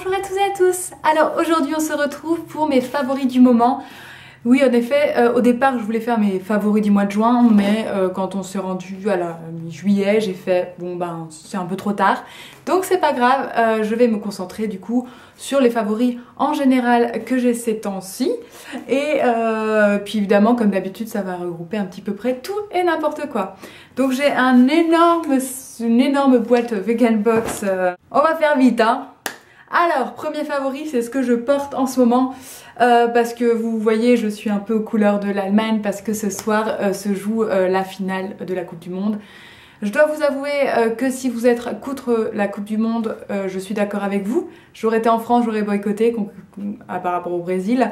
Bonjour à tous et à tous. Alors aujourd'hui on se retrouve pour mes favoris du moment. Oui en effet, au départ je voulais faire mes favoris du mois de juin, mais quand on s'est rendu à la mi-juillet, j'ai fait bon ben c'est un peu trop tard. Donc c'est pas grave, je vais me concentrer du coup sur les favoris en général que j'ai ces temps-ci. Et puis évidemment comme d'habitude ça va regrouper un petit peu près tout et n'importe quoi. Donc j'ai une énorme boîte Vegan Box. On va faire vite hein. Alors, premier favori, c'est ce que je porte en ce moment parce que vous voyez, je suis un peu aux couleurs de l'Allemagne parce que ce soir se joue la finale de la Coupe du Monde. Je dois vous avouer que si vous êtes contre la Coupe du Monde, je suis d'accord avec vous. J'aurais été en France, j'aurais boycotté par rapport au Brésil.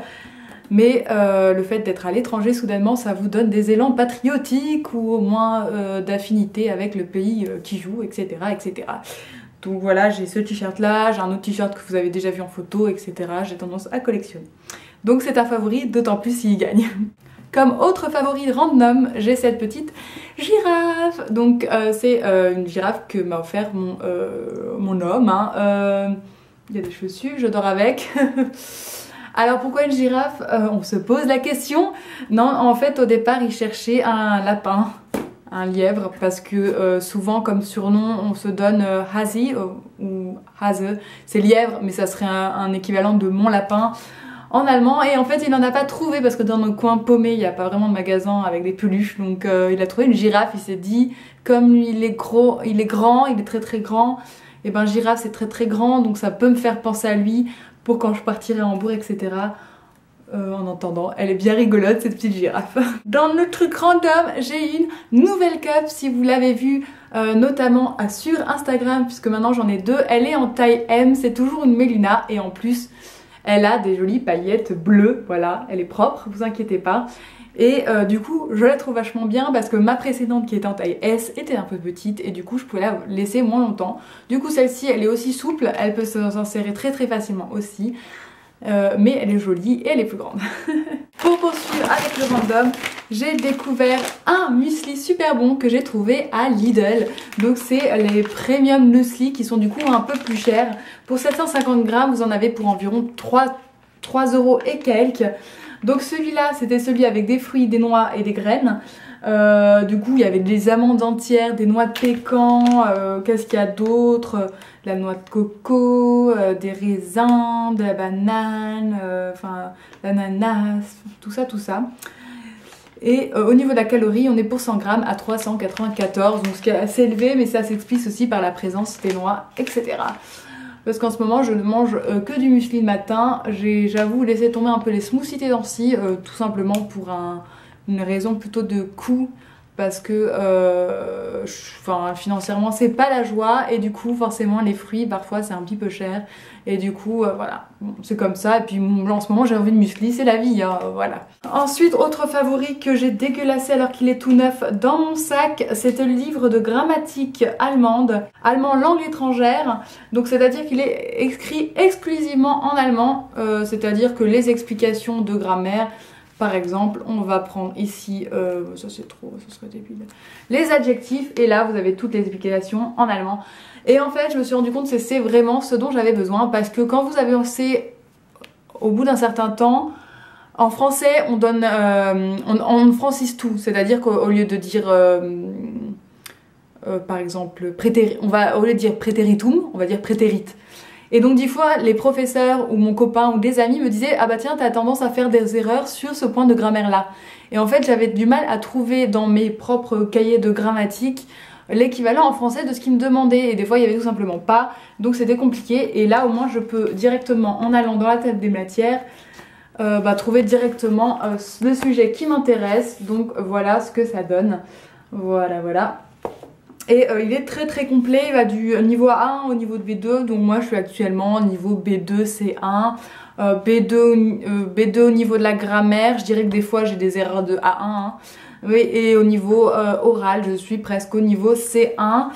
Mais le fait d'être à l'étranger, soudainement, ça vous donne des élans patriotiques ou au moins d'affinité avec le pays qui joue, etc., etc. Donc voilà, j'ai ce t-shirt là, j'ai un autre t-shirt que vous avez déjà vu en photo, etc. J'ai tendance à collectionner. Donc c'est un favori, d'autant plus s'il gagne. Comme autre favori random, j'ai cette petite girafe. Donc c'est une girafe que m'a offert mon homme. Hein. Il y a des cheveux dessus, je dors avec. Alors pourquoi une girafe? On se pose la question. Non, en fait au départ il cherchait un lapin. Un lièvre parce que souvent comme surnom on se donne Hasi ou Hase, c'est lièvre mais ça serait un équivalent de mon lapin en allemand et en fait il n'en a pas trouvé parce que dans nos coins paumés il n'y a pas vraiment de magasin avec des peluches donc il a trouvé une girafe, il s'est dit comme lui il est grand, il est très grand et ben girafe c'est très grand donc ça peut me faire penser à lui pour quand je partirai à Hambourg etc. En entendant, elle est bien rigolote cette petite girafe. Dans le truc random, j'ai une nouvelle cup si vous l'avez vue notamment sur Instagram puisque maintenant j'en ai deux. Elle est en taille M, c'est toujours une Mélina et en plus elle a des jolies paillettes bleues, voilà, elle est propre, vous inquiétez pas. Et du coup je la trouve vachement bien parce que ma précédente qui était en taille S était un peu petite et du coup je pouvais la laisser moins longtemps. Du coup celle-ci elle est aussi souple, elle peut s'insérer très facilement aussi. Mais elle est jolie et elle est plus grande. Pour poursuivre avec le random, j'ai découvert un muesli super bon que j'ai trouvé à Lidl. Donc c'est les premium muesli qui sont du coup un peu plus chers. Pour 750 grammes, vous en avez pour environ 3 € et quelques. Donc celui-là, c'était celui avec des fruits, des noix et des graines. Du coup il y avait des amandes entières, des noix de pécan, qu'est-ce qu'il y a d'autre, la noix de coco, des raisins, de la banane, enfin l'ananas, tout ça. Et au niveau de la calorie, on est pour 100 grammes à 394, donc ce qui est assez élevé, mais ça s'explique aussi par la présence des noix, etc. Parce qu'en ce moment je ne mange que du muesli le matin, j'ai j'avoue laissé tomber un peu les smoothies tes temps-ci, tout simplement pour une raison plutôt de coût parce que financièrement c'est pas la joie et du coup forcément les fruits parfois c'est un petit peu cher et du coup voilà bon, c'est comme ça et puis en ce moment j'ai envie de muesli, c'est la vie hein, voilà. Ensuite autre favori que j'ai dégueulassé alors qu'il est tout neuf dans mon sac, c'était le livre de grammatique allemande, allemand langue étrangère, donc c'est à dire qu'il est écrit exclusivement en allemand, c'est à dire que les explications de grammaire. Par exemple, on va prendre ici, ça c'est trop, ça serait débile, les adjectifs, et là vous avez toutes les explications en allemand. Et en fait, je me suis rendu compte que c'est vraiment ce dont j'avais besoin, parce que quand vous avancez au bout d'un certain temps, en français, on donne, on francise tout, c'est-à-dire qu'au lieu de dire, par exemple, au lieu de dire préteritum, on va dire prétérite. Et donc des fois les professeurs ou mon copain ou des amis me disaient ah bah tiens t'as tendance à faire des erreurs sur ce point de grammaire là. Et en fait j'avais du mal à trouver dans mes propres cahiers de grammatique l'équivalent en français de ce qu'ils me demandaient et des fois il y avait tout simplement pas, donc c'était compliqué et là au moins je peux directement en allant dans la table des matières trouver directement le sujet qui m'intéresse, donc voilà ce que ça donne, voilà. Et il est très complet, il va du niveau A1 au niveau de B2, donc moi je suis actuellement au niveau B2 C1, B2 au niveau de la grammaire, je dirais que des fois j'ai des erreurs de A1, hein. Oui, et au niveau oral je suis presque au niveau C1.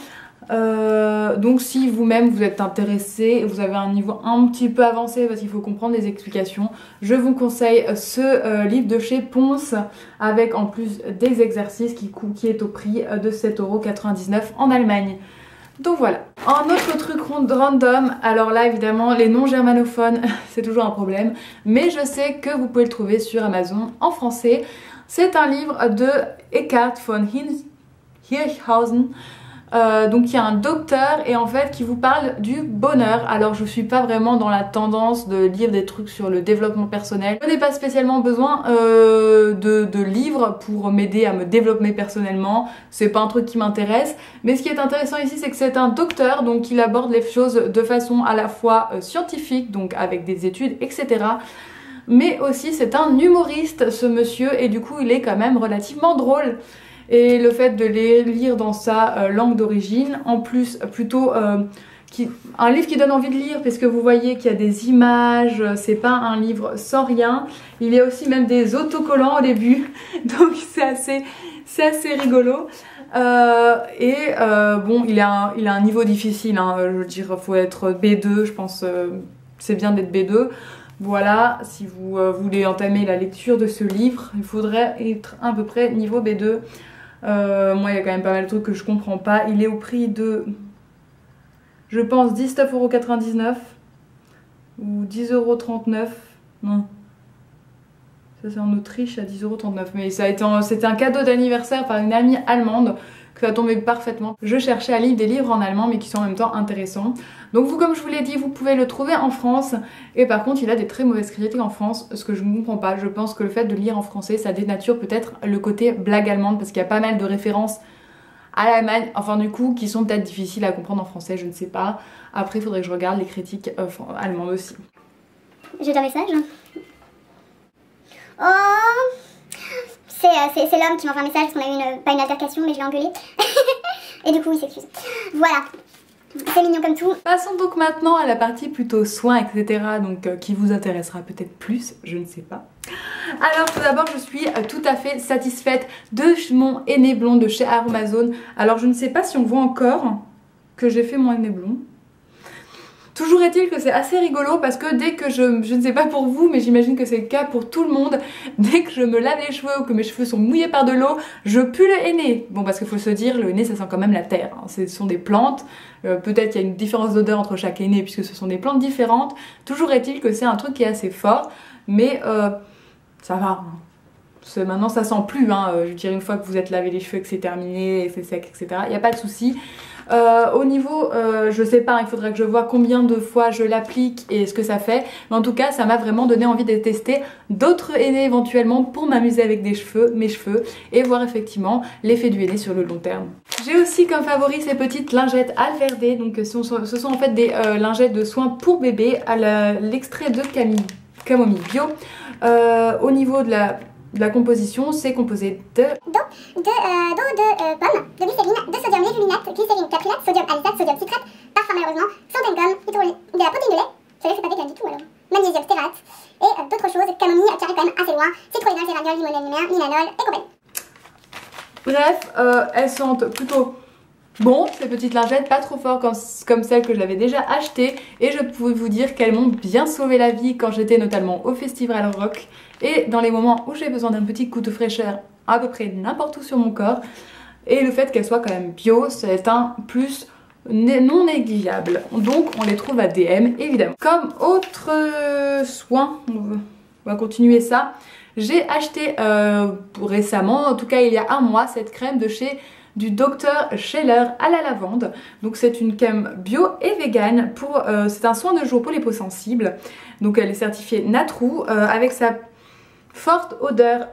Donc si vous-même vous êtes intéressé, vous avez un niveau un petit peu avancé parce qu'il faut comprendre les explications, je vous conseille ce livre de chez Ponce avec en plus des exercices qui est au prix de 7,99 € en Allemagne. Donc voilà. Un autre truc random, alors là évidemment les noms germanophones c'est toujours un problème, mais je sais que vous pouvez le trouver sur Amazon en français. C'est un livre de Eckhart von Hirschhausen. Donc il y a un docteur et en fait qui vous parle du bonheur. Alors je suis pas vraiment dans la tendance de lire des trucs sur le développement personnel. Je n'ai pas spécialement besoin de livres pour m'aider à me développer personnellement. C'est pas un truc qui m'intéresse. Mais ce qui est intéressant ici c'est que c'est un docteur, donc il aborde les choses de façon à la fois scientifique, donc avec des études, etc. Mais aussi c'est un humoriste ce monsieur et du coup il est quand même relativement drôle. Et le fait de les lire dans sa langue d'origine, en plus plutôt un livre qui donne envie de lire parce que vous voyez qu'il y a des images, c'est pas un livre sans rien. Il y a aussi même des autocollants au début, donc c'est assez rigolo. Bon, il a un niveau difficile, hein, je veux dire, faut être B2, je pense c'est bien d'être B2. Voilà, si vous voulez entamer la lecture de ce livre, il faudrait être à peu près niveau B2. Moi il y a quand même pas mal de trucs que je comprends pas. Il est au prix de, je pense, 19,99 € ou 10,39 €. Non, ça c'est en Autriche à 10,39 €. Mais c'était un cadeau d'anniversaire par une amie allemande que ça tombait parfaitement. Je cherchais à lire des livres en allemand mais qui sont en même temps intéressants. Donc vous, comme je vous l'ai dit, vous pouvez le trouver en France. Et par contre il a des très mauvaises critiques en France, ce que je ne comprends pas. Je pense que le fait de lire en français ça dénature peut-être le côté blague allemande, parce qu'il y a pas mal de références à l'Allemagne, enfin du coup qui sont peut-être difficiles à comprendre en français, je ne sais pas. Après il faudrait que je regarde les critiques allemandes aussi. J'ai un message. Oh, c'est l'homme qui m'envoie un message parce qu'on a eu pas une altercation mais je l'ai engueulé. Et du coup il s'excuse. Voilà. C'est mignon comme tout. Passons donc maintenant à la partie plutôt soins, etc. Donc qui vous intéressera peut-être plus, je ne sais pas. Alors tout d'abord je suis tout à fait satisfaite de mon henné blond de chez Aromazone. Alors je ne sais pas si on voit encore que j'ai fait mon henné blond. Toujours est-il que c'est assez rigolo parce que dès que je ne sais pas pour vous mais j'imagine que c'est le cas pour tout le monde, dès que je me lave les cheveux ou que mes cheveux sont mouillés par de l'eau, je pue le henné. Bon, parce qu'il faut se dire, le henné ça sent quand même la terre, hein. Ce sont des plantes, peut-être qu'il y a une différence d'odeur entre chaque henné puisque ce sont des plantes différentes. Toujours est-il que c'est un truc qui est assez fort, mais ça va, hein. Maintenant ça sent plus, hein. Je veux dire, une fois que vous êtes lavé les cheveux, que c'est terminé, c'est sec, etc. Il n'y a pas de souci. Au niveau, je sais pas, il faudrait que je vois combien de fois je l'applique et ce que ça fait. Mais en tout cas, ça m'a vraiment donné envie de tester d'autres henné éventuellement pour m'amuser avec mes cheveux et voir effectivement l'effet du henné sur le long terme. J'ai aussi comme favori ces petites lingettes Alverde. Donc ce sont en fait des lingettes de soins pour bébé à l'extrait de camomille bio. Au niveau de la composition, c'est composé de d'eau de pomme, de glycérine, de sodium lévulinate, glycérine caprinate, sodium allisate, sodium citrate, parfum malheureusement, santal gomme, de la protéine de lait, ça c'est pas vegan du tout alors, magnésium stérate, et d'autres choses, camomille qui arrive quand même assez loin, citronellol, géraniol, limonène, linanol et compagnie. Bref, elles sentent plutôt bon, ces petites lingettes, pas trop fort comme celles que j'avais déjà achetées, et je peux vous dire qu'elles m'ont bien sauvé la vie quand j'étais notamment au Festival Rock et dans les moments où j'ai besoin d'un petit coup de fraîcheur à peu près n'importe où sur mon corps. Et le fait qu'elles soient quand même bio, c'est un plus non négligeable. Donc on les trouve à DM évidemment. Comme autre soin, on va continuer ça. J'ai acheté récemment, en tout cas il y a un mois, cette crème de chez du Dr Scheller à la lavande. Donc c'est une crème bio et vegan pour c'est un soin de jour pour les peaux sensibles. Donc elle est certifiée Natrou avec sa forte odeur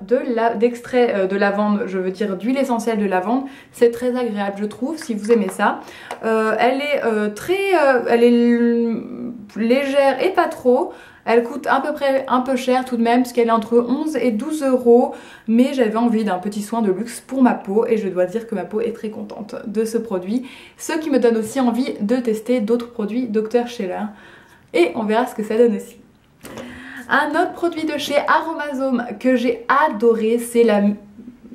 d'extrait de lavande, je veux dire d'huile essentielle de lavande. C'est très agréable je trouve si vous aimez ça. Elle est légère et pas trop. Elle coûte à peu près un peu cher tout de même parce qu'elle est entre 11 et 12 €. Mais j'avais envie d'un petit soin de luxe pour ma peau et je dois dire que ma peau est très contente de ce produit. Ce qui me donne aussi envie de tester d'autres produits Dr Scheller. Et on verra ce que ça donne aussi. Un autre produit de chez Aromazone que j'ai adoré, c'est la...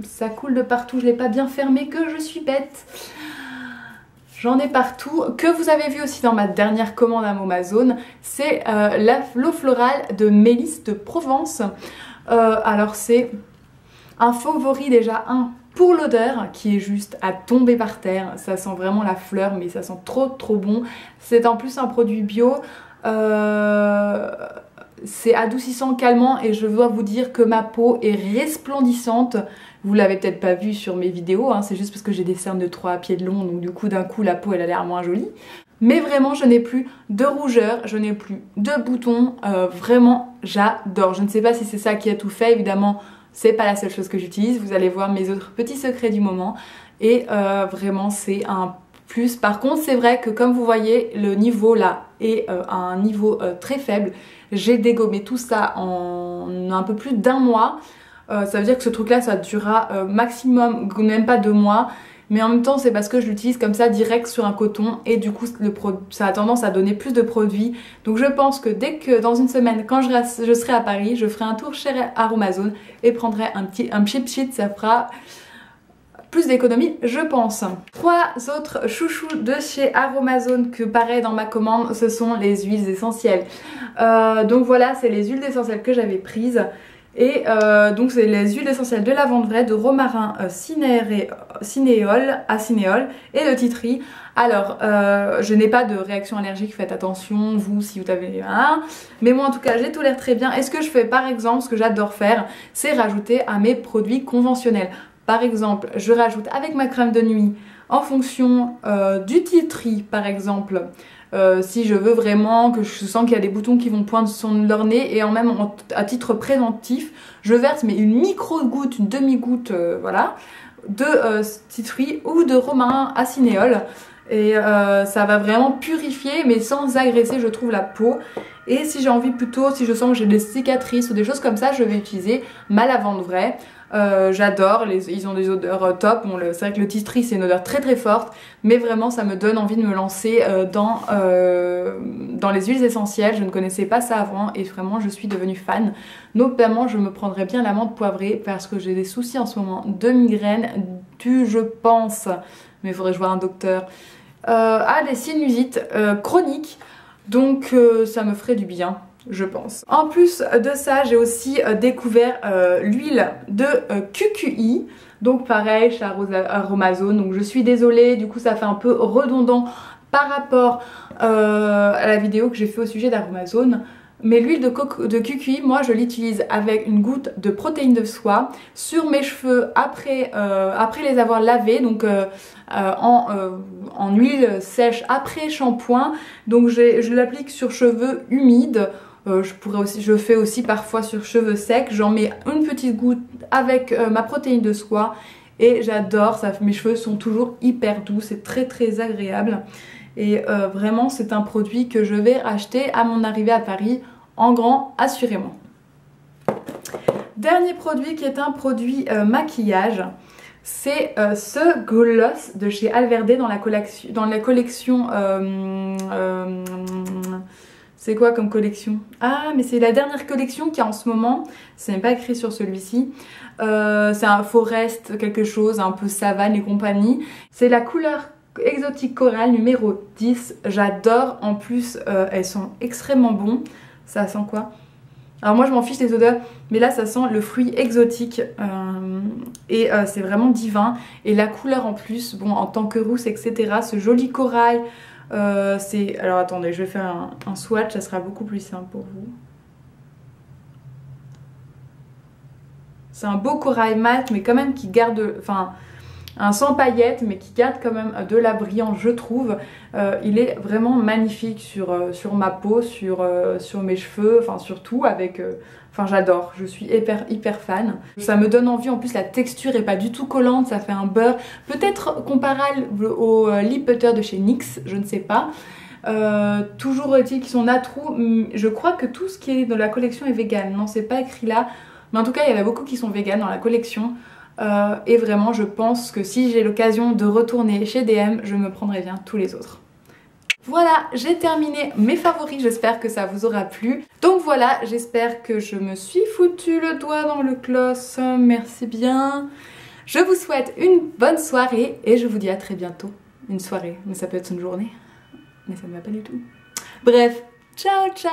Ça coule de partout, je ne l'ai pas bien fermé, que je suis bête. J'en ai partout, que vous avez vu aussi dans ma dernière commande à Amazon, c'est l'eau florale de Mélisse de Provence. Alors c'est un favori déjà, Pour l'odeur qui est juste à tomber par terre, ça sent vraiment la fleur mais ça sent trop bon. C'est en plus un produit bio, c'est adoucissant, calmant et je dois vous dire que ma peau est resplendissante. Vous l'avez peut-être pas vu sur mes vidéos, hein, c'est juste parce que j'ai des cernes de 3 pieds de long donc du coup d'un coup la peau elle a l'air moins jolie. Mais vraiment je n'ai plus de rougeur, je n'ai plus de boutons, vraiment j'adore. Je ne sais pas si c'est ça qui a tout fait, évidemment. C'est pas la seule chose que j'utilise, vous allez voir mes autres petits secrets du moment et vraiment c'est un plus. Par contre c'est vrai que comme vous voyez le niveau là est à un niveau très faible. J'ai dégommé tout ça en un peu plus d'1 mois, ça veut dire que ce truc là ça durera maximum même pas 2 mois. Mais en même temps c'est parce que je l'utilise comme ça direct sur un coton et du coup ça a tendance à donner plus de produits. Donc je pense que dès que dans une semaine quand je serai à Paris, je ferai un tour chez Aromazone et prendrai un cheap sheet, ça fera plus d'économie je pense. 3 autres chouchous de chez Aromazone que pareil dans ma commande, ce sont les huiles essentielles. Donc voilà, c'est les huiles essentielles que j'avais prises. Et donc c'est les huiles essentielles de lavande vraie, de romarin, cinéole et de titri. Alors je n'ai pas de réaction allergique, faites attention vous si vous avez un. Mais moi en tout cas j'ai tolère très bien. Et ce que je fais par exemple, ce que j'adore faire, c'est rajouter à mes produits conventionnels. Par exemple je rajoute avec ma crème de nuit en fonction du titri par exemple. Si je veux vraiment que je sens qu'il y a des boutons qui vont poindre sur leur nez et à titre préventif je verse mais une micro goutte, une demi goutte voilà de titri ou de romarin à cinéole et ça va vraiment purifier mais sans agresser je trouve la peau. Et si j'ai envie plutôt, si je sens que j'ai des cicatrices ou des choses comme ça, je vais utiliser ma lavande vraie. J'adore, ils ont des odeurs top. Bon, c'est vrai que le titri c'est une odeur très forte, mais vraiment ça me donne envie de me lancer dans les huiles essentielles. Je ne connaissais pas ça avant et vraiment je suis devenue fan. Notamment je me prendrais bien la menthe poivrée parce que j'ai des soucis en ce moment de migraine dû je pense, mais il faudrait que je voie un docteur, à des sinusites chroniques. Donc ça me ferait du bien je pense. En plus de ça j'ai aussi découvert l'huile de QQI. Donc pareil chez Aromazone. Donc je suis désolée, du coup ça fait un peu redondant par rapport à la vidéo que j'ai fait au sujet d'Aromazone. Mais l'huile de QQI, moi je l'utilise avec une goutte de protéines de soie sur mes cheveux après les avoir lavés, donc en huile sèche après shampoing. Donc je l'applique sur cheveux humides. Je fais aussi parfois sur cheveux secs. J'en mets une petite goutte avec ma protéine de soie et j'adore. Mes cheveux sont toujours hyper doux, c'est très agréable. Et vraiment c'est un produit que je vais acheter à mon arrivée à Paris en grand assurément. Dernier produit qui est un produit maquillage, c'est ce gloss de chez Alverde dans la collection c'est quoi comme collection? Ah mais c'est la dernière collection qui est en ce moment, c'est même pas écrit sur celui-ci. C'est un forest quelque chose, un peu savane et compagnie. C'est la couleur exotique corail numéro 10, j'adore. En plus elles sont extrêmement bonnes. Ça sent quoi? Alors moi je m'en fiche des odeurs, mais là ça sent le fruit exotique et c'est vraiment divin. Et la couleur en plus, bon en tant que rousse etc, ce joli corail, c'est... Alors attendez, je vais faire un swatch, ça sera beaucoup plus simple pour vous. C'est un beau corail mat mais quand même qui garde... Enfin... un sans paillettes mais qui garde quand même de la brillance je trouve. Il est vraiment magnifique sur ma peau, sur mes cheveux, enfin surtout avec... Enfin j'adore, je suis hyper fan. Ça me donne envie, en plus la texture est pas du tout collante, ça fait un beurre. Peut-être comparable au lip butter de chez NYX, je ne sais pas. Toujours est-il qu'ils sont natrou. Je crois que tout ce qui est de la collection est vegan. Non c'est pas écrit là, mais en tout cas il y en a beaucoup qui sont vegan dans la collection. Et vraiment je pense que si j'ai l'occasion de retourner chez DM, je me prendrai bien tous les autres. Voilà, j'ai terminé mes favoris, j'espère que ça vous aura plu. Donc voilà, j'espère que je me suis foutu le doigt dans le gloss, merci bien. Je vous souhaite une bonne soirée et je vous dis à très bientôt. Une soirée, mais ça peut être une journée, mais ça ne va pas du tout. Bref, ciao ciao.